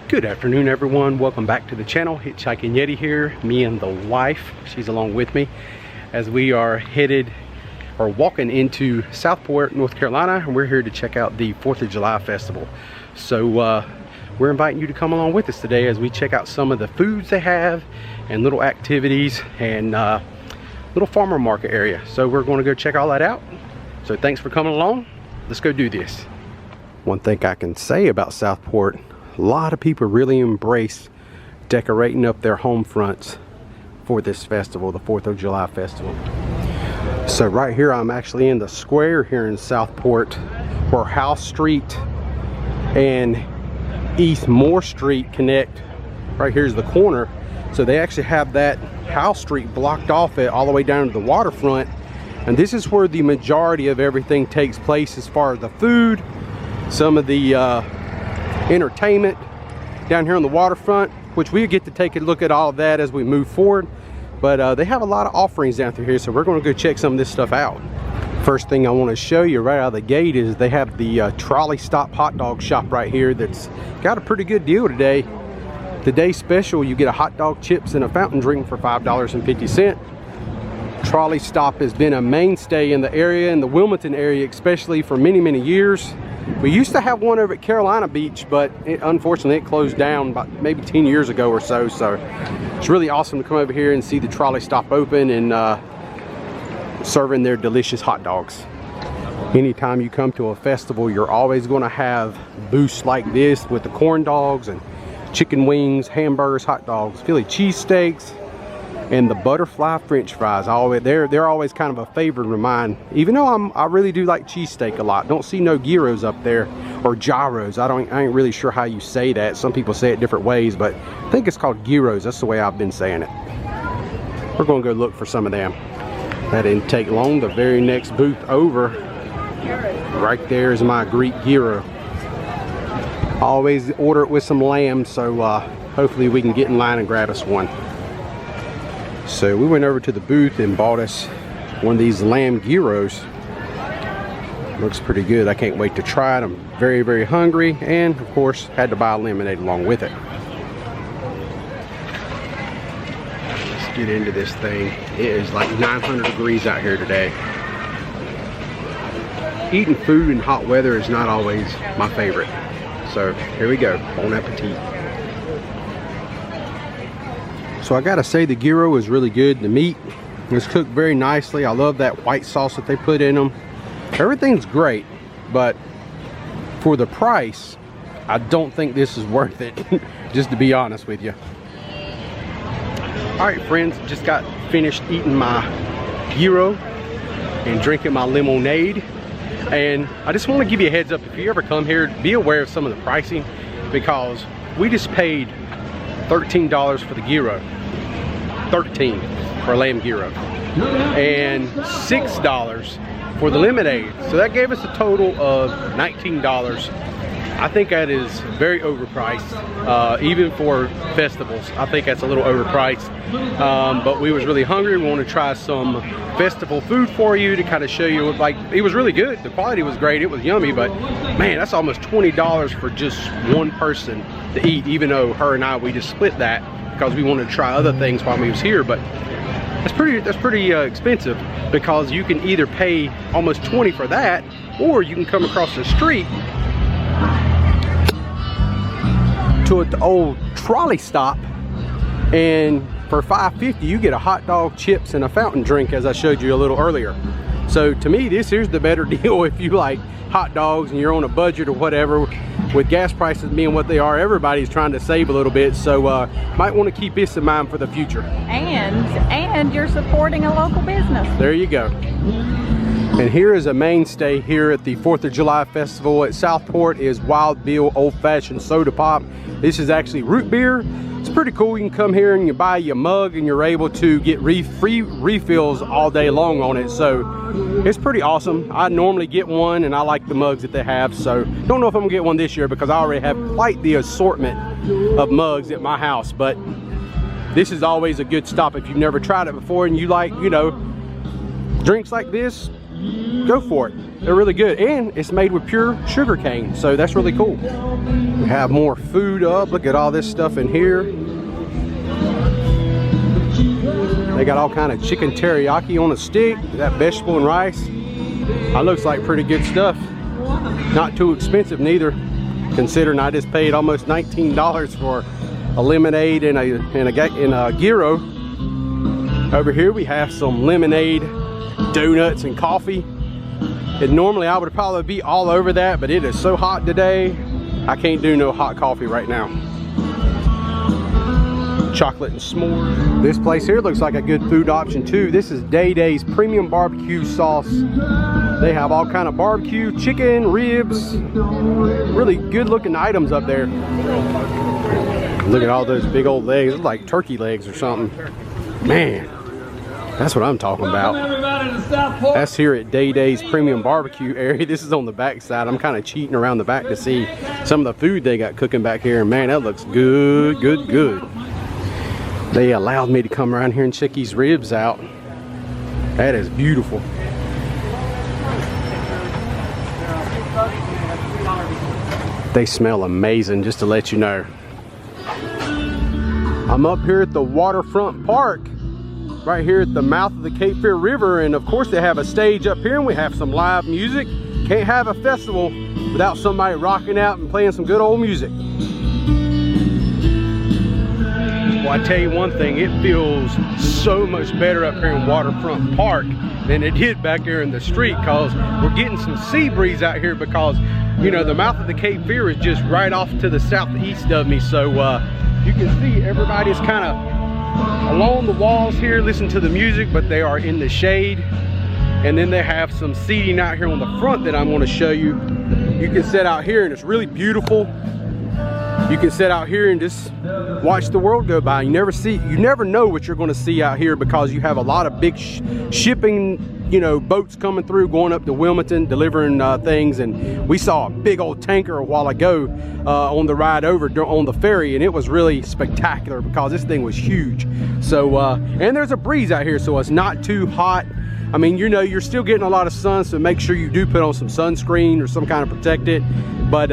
Good afternoon, everyone. Welcome back to the channel. Hitch and Yeti here. Me and the wife, she's along with me, as we are headed or walking into Southport, North Carolina, and we're here to check out the 4th of July festival. So we're inviting you to come along with us today as we check out some of the foods they have and little activities and little farmer market area. So we're going to go check all that out. So thanks for coming along. Let's go do this. One thing I can say about Southport, a lot of people really embrace decorating up their home fronts for this festival, the 4th of July festival. So right here, I'm actually in the square here in Southport, where House Street and East Moore Street connect. Right here's the corner. So they actually have that House Street blocked off it all the way down to the waterfront. And this is where the majority of everything takes place as far as the food, some of the entertainment down here on the waterfront, which we get to take a look at all of that as we move forward. But they have a lot of offerings down through here, so we're going to go check some of this stuff out. First thing I want to show you right out of the gate is they have the trolley stop hot dog shop right here that's got a pretty good deal today. Today's special, you get a hot dog, chips, and a fountain drink for $5.50. Trolley stop has been a mainstay in the area, in the Wilmington area especially, for many years. We used to have one over at Carolina Beach, but unfortunately it closed down about maybe 10 years ago or so. So it's really awesome to come over here and see the trolley stop open and serving their delicious hot dogs. Anytime you come to a festival, you're always going to have booths like this with the corn dogs and chicken wings, hamburgers, hot dogs, Philly cheesesteaks, and the butterfly French fries. They're always kind of a favorite of mine. Even though I really do like cheesesteak a lot. Don't see no gyros up there, or gyros. I ain't really sure how you say that. Some people say it different ways, but I think it's called gyros. That's the way I've been saying it. We're gonna go look for some of them. That didn't take long. The very next booth over, right there, is my Greek gyro. I always order it with some lamb, so hopefully we can get in line and grab us one. So we went over to the booth and bought us one of these lamb gyros. Looks pretty good. I can't wait to try it. I'm very hungry, and of course had to buy a lemonade along with it. Let's get into this thing. It is like 900 degrees out here today. Eating food in hot weather is not always my favorite. So here we go. Bon appetit. So I gotta say, the gyro is really good. The meat is cooked very nicely. I love that white sauce that they put in them. Everything's great, but for the price, I don't think this is worth it, just to be honest with you. All right, friends, just got finished eating my gyro and drinking my lemonade. And I just want to give you a heads up, if you ever come here, be aware of some of the pricing, because we just paid $13 for the gyro. 13 for a lamb gyro, and $6 for the lemonade. So that gave us a total of $19. I think that is very overpriced, even for festivals. I think that's a little overpriced, but we was really hungry. We want to try some festival food for you to kind of show you. Like, it was really good. The quality was great. It was yummy, but man, that's almost $20 for just one person to eat, even though her and I, we just split that because we wanted to try other things while we was here. But that's pretty expensive, because you can either pay almost $20 for that, or you can come across the street to the old trolley stop, and for $5.50 you get a hot dog, chips, and a fountain drink, as I showed you a little earlier. So to me, this here's the better deal if you like hot dogs and you're on a budget or whatever. With gas prices being what they are, everybody's trying to save a little bit, so might want to keep this in mind for the future. And you're supporting a local business. There you go. And here is a mainstay here at the 4th of July festival at Southport is Wild Bill Old Fashioned Soda Pop. This is actually root beer. It's pretty cool. You can come here and you buy your mug and you're able to get free refills all day long on it. So it's pretty awesome. I normally get one, and I like the mugs that they have. So don't know if I'm gonna get one this year, because I already have quite the assortment of mugs at my house. But this is always a good stop if you've never tried it before and you like, you know, drinks like this. Go for it. They're really good, and it's made with pure sugar cane, so that's really cool. We have more food up. Look at all this stuff in here. They got all kind of chicken teriyaki on a stick, that vegetable and rice. That looks like pretty good stuff. Not too expensive neither, considering I just paid almost $19 for a lemonade and a gyro. Over here we have some lemonade, donuts, and coffee. And normally I would probably be all over that, but it is so hot today, I can't do no hot coffee right now. Chocolate and s'mores. This place here looks like a good food option too. This is Day Day's premium barbecue sauce. They have all kind of barbecue, chicken, ribs, really good looking items up there. Look at all those big old legs. It's like turkey legs or something. Man, that's what I'm talking about. That's here at Day Day's premium barbecue area. This is on the back side. I'm kind of cheating around the back to see some of the food they got cooking back here. And man, that looks good, good, good. They allowed me to come around here and check these ribs out. That is beautiful. They smell amazing, just to let you know. I'm up here at the waterfront park, right here at the mouth of the Cape Fear River, and of course they have a stage up here and we have some live music. Can't have a festival without somebody rocking out and playing some good old music. Well, I tell you one thing, it feels so much better up here in Waterfront Park than it did back here in the street, because we're getting some sea breeze out here, because you know the mouth of the Cape Fear is just right off to the southeast of me. So you can see everybody's kind of along the walls here listening to the music, but they are in the shade. And then they have some seating out here on the front that I'm going to show you. You can sit out here and it's really beautiful. You can sit out here and just watch the world go by. You never know what you're going to see out here, because you have a lot of big shipping, you know, boats coming through, going up to Wilmington, delivering things. And we saw a big old tanker a while ago on the ride over on the ferry, and it was really spectacular because this thing was huge. So and there's a breeze out here, so it's not too hot. I mean, you know, you're still getting a lot of sun, so make sure you do put on some sunscreen or some kind of protectant. But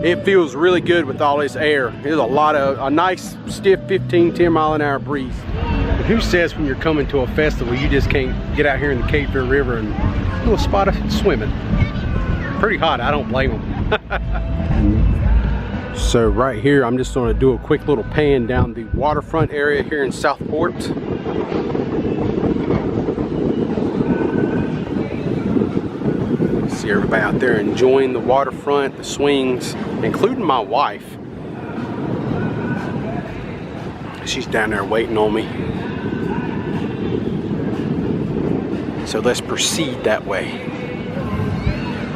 it feels really good with all this air. There's a nice stiff 10 mile an hour breeze. But who says when you're coming to a festival you just can't get out here in the Cape Fear River and a little spot of swimming? Pretty hot, I don't blame them. So right here, I'm just going to do a quick little pan down the waterfront area here in Southport. See everybody out there enjoying the waterfront, the swings, including my wife. She's down there waiting on me. So let's proceed that way.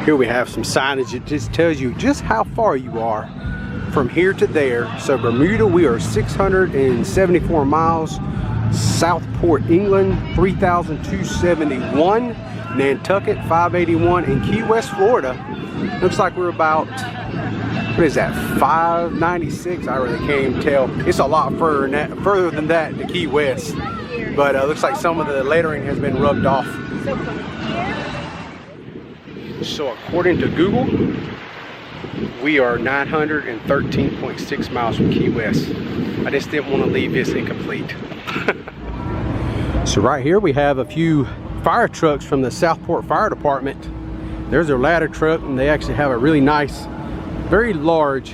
Here we have some signage that just tells you just how far you are from here to there. So Bermuda, we are 674 miles. Southport, England, 3,271. Nantucket, 581. And Key West, Florida, looks like we're about, what is that, 596? I really can't even tell. It's a lot further than that to Key West. But looks like some of the lettering has been rubbed off. So according to Google, we are 913.6 miles from Key West. I just didn't want to leave this incomplete. So right here we have a few fire trucks from the Southport Fire Department. There's their ladder truck, and they actually have a really nice, very large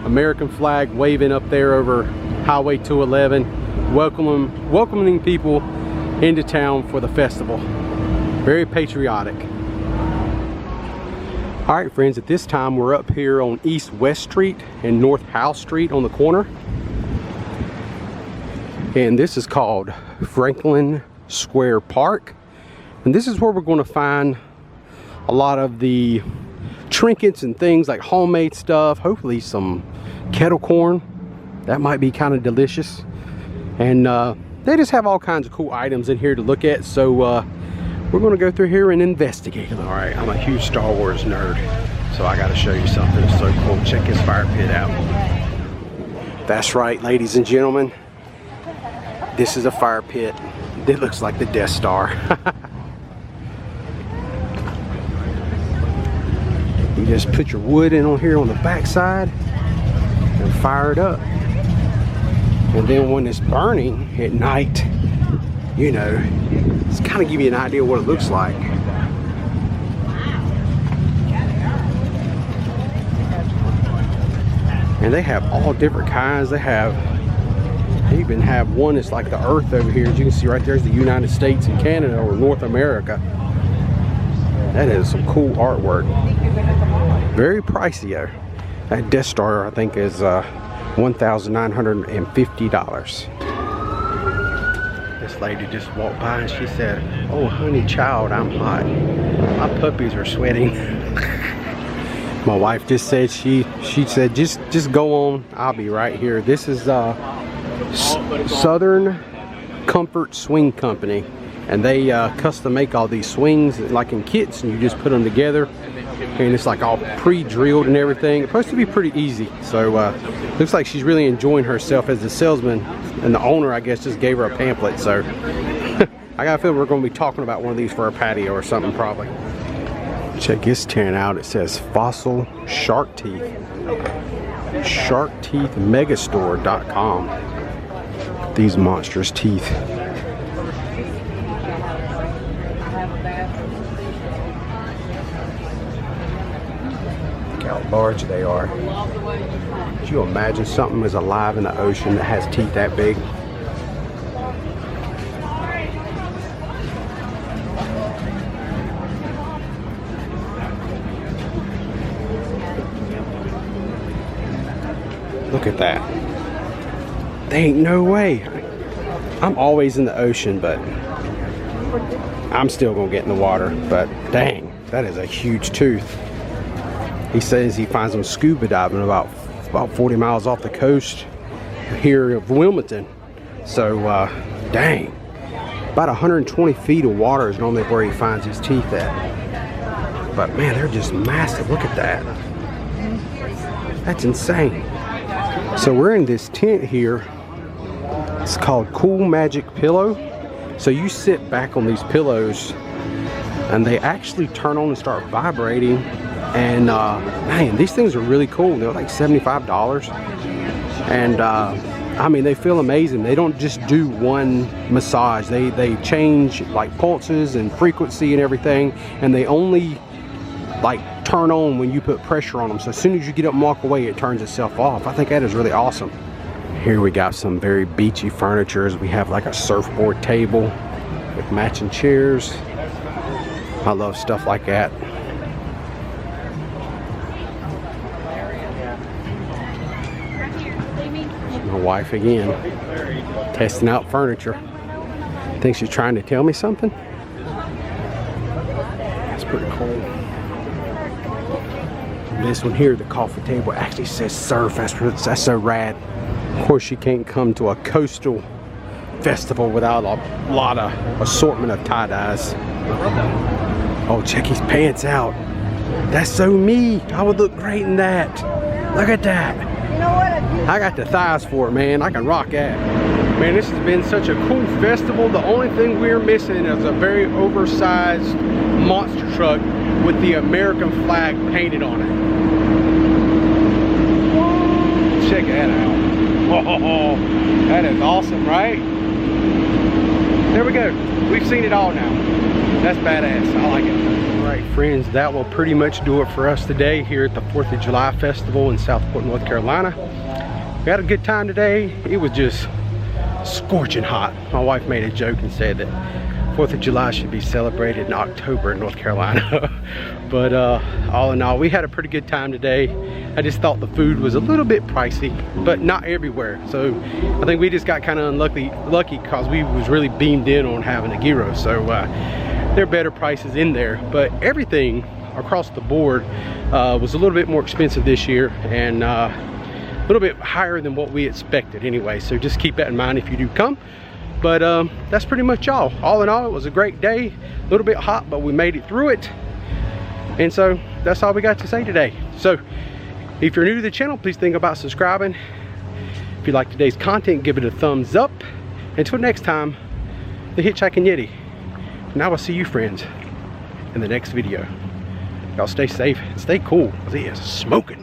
American flag waving up there over Highway 211, welcoming people into town for the festival. Very patriotic. All right, friends, at this time we're up here on East West Street and North Howe Street on the corner. And this is called Franklin Square Park. And this is where we're going to find a lot of the trinkets and things like homemade stuff. Hopefully some kettle corn. That might be kind of delicious. And they just have all kinds of cool items in here to look at. So we're going to go through here and investigate. All right, I'm a huge Star Wars nerd, so I got to show you something so cool. Check this fire pit out. That's right, ladies and gentlemen. This is a fire pit. It looks like the Death Star. You just put your wood in on here on the back side and fire it up. And then when it's burning at night, you know, it's kind of give you an idea what it looks like. And they have all different kinds. They even have one that's like the earth over here. As you can see right there's the United States and Canada, or North America. That is some cool artwork. Very pricey though. That Death Star I think is $1,950. This lady just walked by and she said, "Oh honey child, I'm hot. My puppies are sweating." My wife just said she said just go on, I'll be right here. This is Southern Comfort Swing Company, and they custom make all these swings like in kits, and you just put them together, and it's like all pre-drilled and everything. It's supposed to be pretty easy. So looks like she's really enjoying herself as a salesman, and the owner I guess just gave her a pamphlet. So I got a feeling we're going to be talking about one of these for our patio or something probably. Check this tearing out. It says Fossil Shark Teeth. SharkTeethMegastore.com. These monstrous teeth. Look how large they are. Could you imagine something is alive in the ocean that has teeth that big? Look at that. There ain't no way. I'm always in the ocean, but I'm still gonna get in the water. But dang, that is a huge tooth. He says he finds them scuba diving about 40 miles off the coast here of Wilmington. So dang, about 120 feet of water is normally where he finds his teeth at. But man, they're just massive. Look at that. That's insane. So we're in this tent here. It's called Cool Magic Pillow. So you sit back on these pillows and they actually turn on and start vibrating. And man, these things are really cool. They're like $75. And I mean, they feel amazing. They don't just do one massage. They change like pulses and frequency and everything. And they only like turn on when you put pressure on them. So as soon as you get up and walk away, it turns itself off. I think that is really awesome. Here we got some very beachy furniture. We have like a surfboard table with matching chairs. I love stuff like that. My wife again, testing out furniture. Think she's trying to tell me something? That's pretty cool. This one here, the coffee table, actually says surf. That's so rad. Of course, you can't come to a coastal festival without a lot of assortment of tie-dyes. Oh, check his pants out. That's so me. I would look great in that. Look at that. You know what? I got the thighs for it, man. I can rock that. Man, this has been such a cool festival. The only thing we're missing is a very oversized monster truck with the American flag painted on it. Check that out. Whoa, that is awesome, right? There we go. We've seen it all now. That's badass. I like it. All right, friends, that will pretty much do it for us today here at the 4th of July Festival in Southport, North Carolina. We had a good time today. It was just scorching hot. My wife made a joke and said that 4th of July should be celebrated in October in North Carolina. But all in all, we had a pretty good time today. I just thought the food was a little bit pricey, but not everywhere. So I think we just got kind of lucky because we was really beamed in on having a gyro. So there are better prices in there, but everything across the board was a little bit more expensive this year, and a little bit higher than what we expected anyway. So just keep that in mind if you do come. But that's pretty much all in all, it was a great day. A little bit hot, but we made it through it. And so that's all we got to say today. So if you're new to the channel, please think about subscribing. If you like today's content, give it a thumbs up. Until next time, the Hitchhiking Yeti. And I will see you friends in the next video. Y'all stay safe and stay cool, 'cause it is smoking.